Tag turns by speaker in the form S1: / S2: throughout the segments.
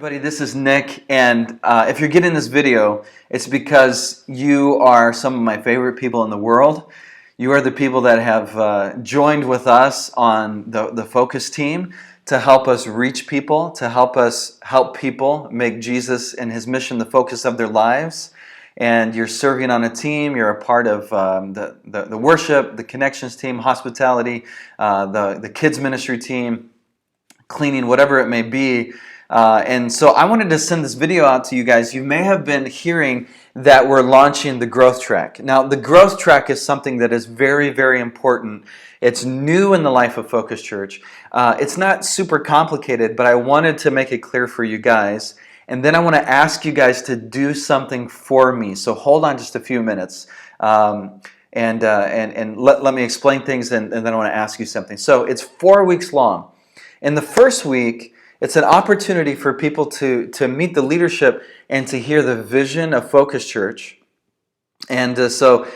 S1: Everybody, this is Nick, and if you're getting this video, it's because you are some of my favorite people in the world. You are the people that have joined with us on the Focus team to help us reach people, to help us help people make Jesus and His mission the focus of their lives. And you're serving on a team, you're a part of the worship, the connections team, hospitality, the kids ministry team, cleaning, whatever it may be. And so I wanted to send this video out to you guys. You may have been hearing that we're launching the Growth Track. Now, the Growth Track is something that is very, very important. It's new in the life of Focus Church. It's not super complicated, but I wanted to make it clear for you guys. And then I want to ask you guys to do something for me. So hold on just a few minutes. And let me explain things, and then I want to ask you something. So it's 4 weeks long. In the first week, it's an opportunity for people to meet the leadership and to hear the vision of Focus Church. And so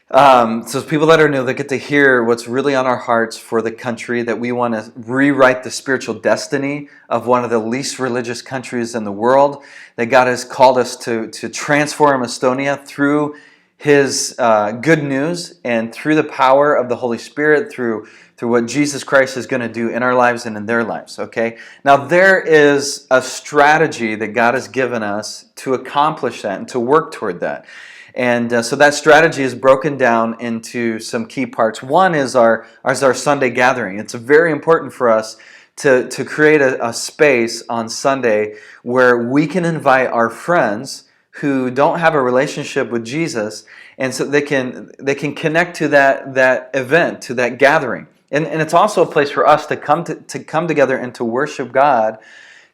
S1: people that are new, they get to hear what's really on our hearts for the country, that we want to rewrite the spiritual destiny of one of the least religious countries in the world, that God has called us to transform Estonia through His good news and through the power of the Holy Spirit, through what Jesus Christ is going to do in our lives and in their lives, okay? Now, there is a strategy that God has given us to accomplish that and to work toward that. And so that strategy is broken down into some key parts. One is our Sunday gathering. It's very important for us to create a space on Sunday where we can invite our friends who don't have a relationship with Jesus, and so they can connect to that event, to that gathering. And it's also a place for us to come together and to worship God,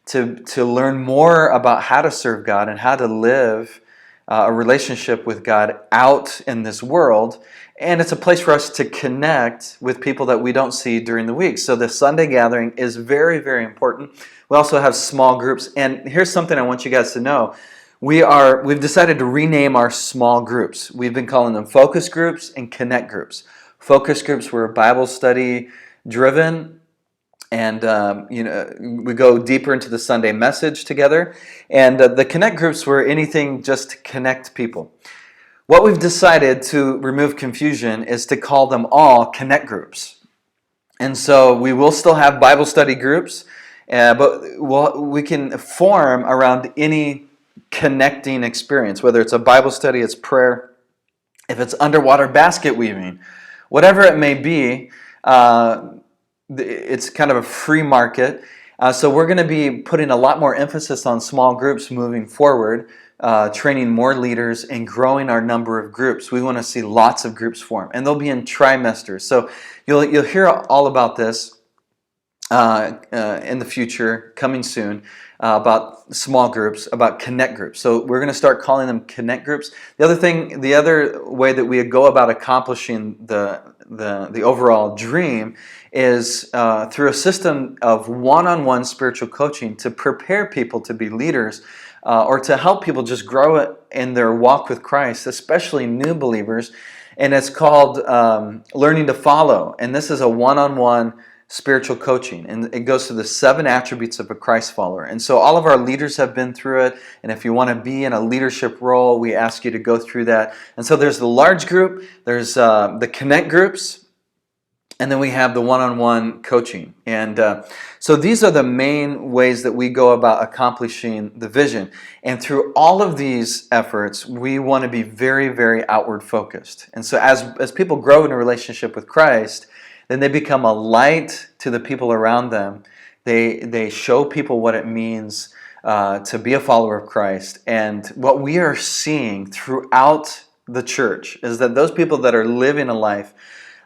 S1: to learn more about how to serve God and how to live a relationship with God out in this world. And it's a place for us to connect with people that we don't see during the week. So the Sunday gathering is very, very important. We also have small groups. And here's something I want you guys to know. We've decided to rename our small groups. We've been calling them focus groups and connect groups. Focus groups were Bible study driven, and we go deeper into the Sunday message together. And the connect groups were anything just to connect people. What we've decided to remove confusion is to call them all connect groups. And so we will still have Bible study groups, but we can form around any connecting experience, whether it's a Bible study, it's prayer, if it's underwater basket weaving, whatever it may be. It's kind of a free market. So we're going to be putting a lot more emphasis on small groups moving forward, training more leaders and growing our number of groups. We want to see lots of groups form, and they'll be in trimesters. So you'll hear all about this in the future, coming soon, about small groups, about connect groups. So we're going to start calling them connect groups. The other way that we go about accomplishing the overall dream is through a system of one-on-one spiritual coaching to prepare people to be leaders, or to help people just grow in their walk with Christ, especially new believers. And it's called Learning to Follow. And this is a one-on-one spiritual coaching, and it goes to the 7 attributes of a Christ follower. And so all of our leaders have been through it, and if you want to be in a leadership role, we ask you to go through that. And so there's the large group, there's the connect groups, and then we have the one-on-one coaching. And so these are the main ways that we go about accomplishing the vision. And through all of these efforts, we want to be very, very outward focused. And so as people grow in a relationship with Christ, then they become a light to the people around them. They show people what it means to be a follower of Christ. And what we are seeing throughout the church is that those people that are living a life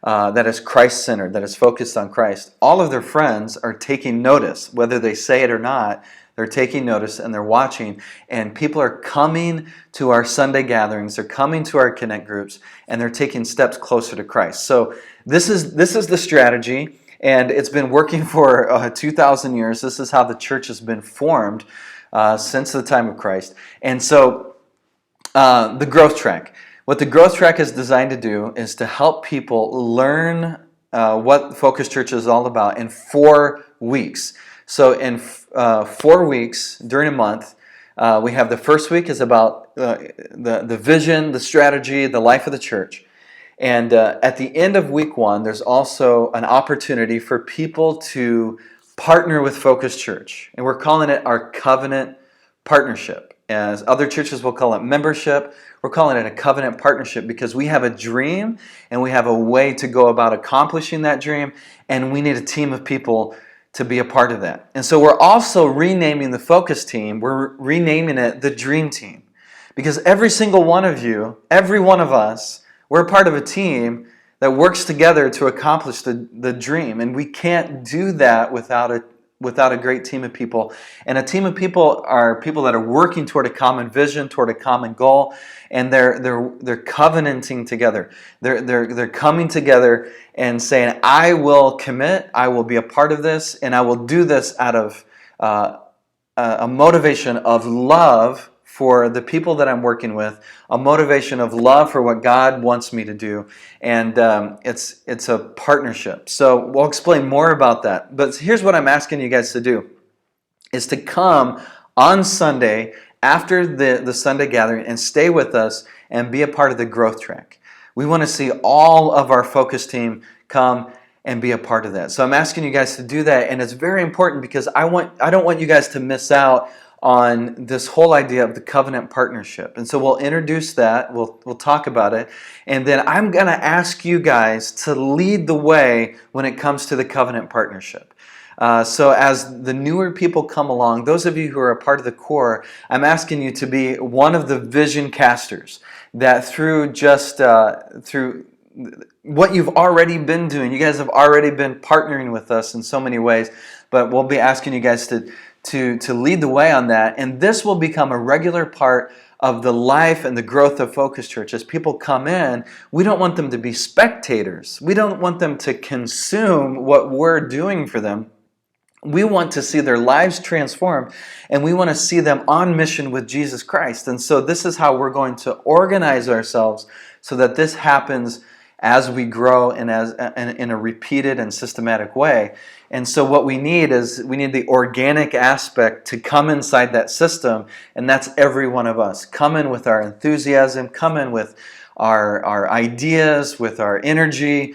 S1: that is Christ-centered, that is focused on Christ, all of their friends are taking notice, whether they say it or not. They're taking notice and they're watching, and people are coming to our Sunday gatherings, they're coming to our connect groups, and they're taking steps closer to Christ. So this is the strategy, and it's been working for 2,000 years. This is how the church has been formed since the time of Christ. And so the growth track. What the growth track is designed to do is to help people learn what Focus Church is all about in 4 weeks. So in 4 weeks during a month, we have the first week is about the vision, the strategy, the life of the church. And at the end of week 1, there's also an opportunity for people to partner with Focus Church. And we're calling it our covenant partnership. As other churches will call it membership, we're calling it a covenant partnership because we have a dream and we have a way to go about accomplishing that dream, and we need a team of people to be a part of that. And so we're also renaming the Focus team, we're renaming it the Dream Team. Because every single one of you, every one of us, we're part of a team that works together to accomplish the dream. And we can't do that without a great team of people. And a team of people are people that are working toward a common vision, toward a common goal, and they're covenanting together. They're coming together and saying, I will commit, I will be a part of this, and I will do this out of a motivation of love for the people that I'm working with, a motivation of love for what God wants me to do, and it's a partnership. So we'll explain more about that. But here's what I'm asking you guys to do, is to come on Sunday after the Sunday gathering and stay with us and be a part of the growth track. We want to see all of our Focus team come and be a part of that. So I'm asking you guys to do that, and it's very important because I don't want you guys to miss out on this whole idea of the covenant partnership. And so we'll introduce that, we'll talk about it, and then I'm going to ask you guys to lead the way when it comes to the covenant partnership. So as the newer people come along, those of you who are a part of the core, I'm asking you to be one of the vision casters, that through what you've already been doing, you guys have already been partnering with us in so many ways, but we'll be asking you guys to lead the way on that, and this will become a regular part of the life and the growth of Focus Church. As people come in, we don't want them to be spectators. We don't want them to consume what we're doing for them. We want to see their lives transformed, and we want to see them on mission with Jesus Christ. And so this is how we're going to organize ourselves so that this happens as we grow and in a repeated and systematic way. And so what we need is the organic aspect to come inside that system, and that's every one of us. Come in with our enthusiasm, come in with our ideas, with our energy,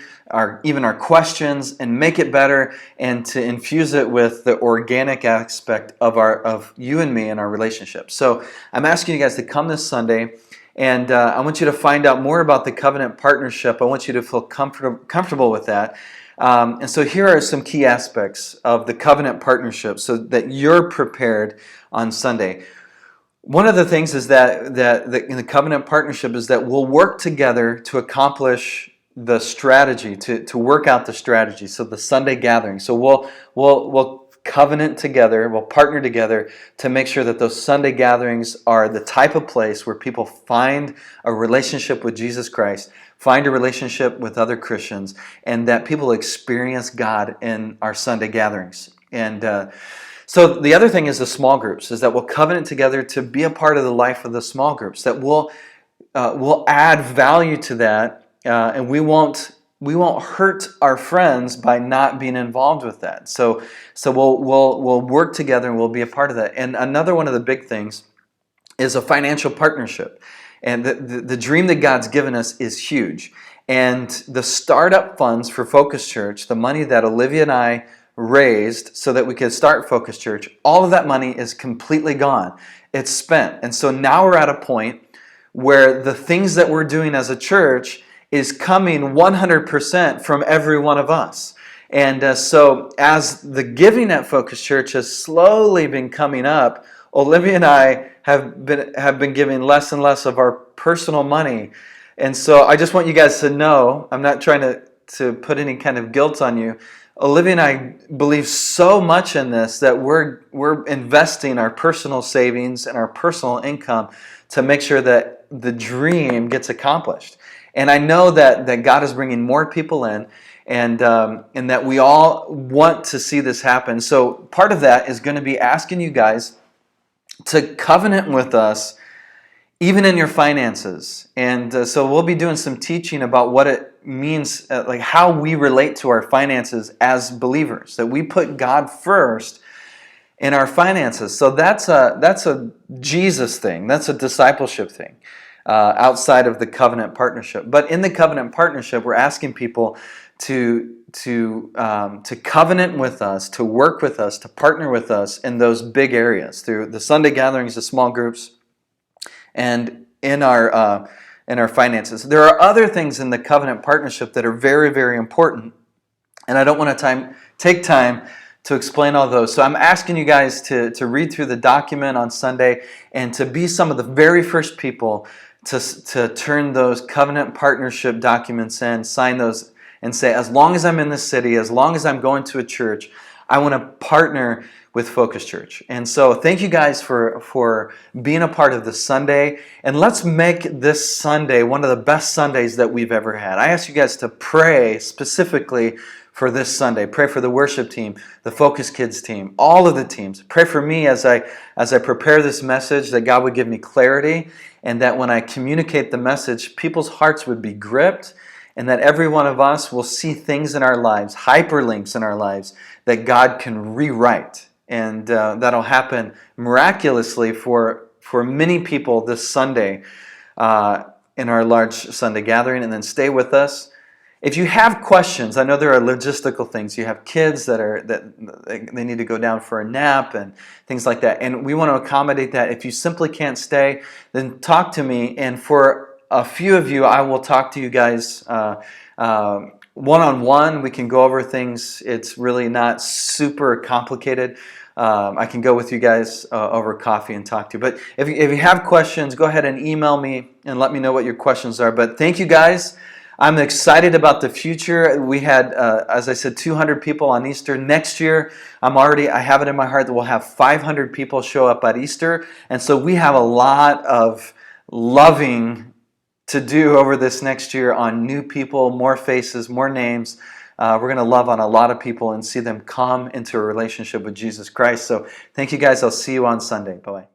S1: even our questions, and make it better, and to infuse it with the organic aspect of you and me and our relationship. So I'm asking you guys to come this Sunday, and I want you to find out more about the covenant partnership. I want you to feel comfortable with that. And so here are some key aspects of the covenant partnership so that you're prepared on Sunday. One of the things is that in the covenant partnership is that we'll work together to accomplish the strategy, to work out the strategy. So the Sunday gathering. So we'll covenant together, we'll partner together to make sure that those Sunday gatherings are the type of place where people find a relationship with Jesus Christ, find a relationship with other Christians, and that people experience God in our Sunday gatherings. And so the other thing is the small groups, is that we'll covenant together to be a part of the life of the small groups, that we'll add value to that, and we won't hurt our friends by not being involved with that. So we'll work together and we'll be a part of that. And another one of the big things is a financial partnership. And the dream that God's given us is huge. And the startup funds for Focus Church, the money that Olivia and I raised so that we could start Focus Church, all of that money is completely gone. It's spent. And so now we're at a point where the things that we're doing as a church is coming 100% from every one of us. And so as the giving at Focus Church has slowly been coming up, Olivia and I have been giving less and less of our personal money. And so I just want you guys to know, I'm not trying to put any kind of guilt on you. Olivia and I believe so much in this that we're investing our personal savings and our personal income to make sure that the dream gets accomplished. And I know that God is bringing more people in, and that we all want to see this happen. So part of that is going to be asking you guys to covenant with us even in your finances. And so we'll be doing some teaching about what it means, like how we relate to our finances as believers, that we put God first in our finances. So that's a Jesus thing. That's a discipleship thing outside of the covenant partnership. But in the covenant partnership, we're asking people to covenant with us, to work with us, to partner with us in those big areas through the Sunday gatherings, the small groups, and in our finances. There are other things in the covenant partnership that are very, very important, and I don't want to take time to explain all those. So I'm asking you guys to read through the document on Sunday and to be some of the very first people to turn those covenant partnership documents in, sign those, and say, as long as I'm in this city, as long as I'm going to a church, I want to partner with Focus Church. And so thank you guys for being a part of this Sunday. And let's make this Sunday one of the best Sundays that we've ever had. I ask you guys to pray specifically for this Sunday. Pray for the worship team, the Focus Kids team, all of the teams. Pray for me as I prepare this message, that God would give me clarity, and that when I communicate the message, people's hearts would be gripped, and that every one of us will see things in our lives, hyperlinks in our lives, that God can rewrite. And that'll happen miraculously for many people this Sunday in our large Sunday gathering. And then stay with us. If you have questions, I know there are logistical things. You have kids that they need to go down for a nap and things like that. And we want to accommodate that. If you simply can't stay, then talk to me. And for a few of you, I will talk to you guys one-on-one. We can go over things. It's really not super complicated. I can go with you guys over coffee and talk to you. But if you have questions, go ahead and email me and let me know what your questions are. But thank you guys. I'm excited about the future. We had, as I said, 200 people on Easter. Next year, I have it in my heart that we'll have 500 people show up at Easter. And so we have a lot of loving to do over this next year on new people, more faces, more names. We're going to love on a lot of people and see them come into a relationship with Jesus Christ. So thank you guys. I'll see you on Sunday. Bye-bye.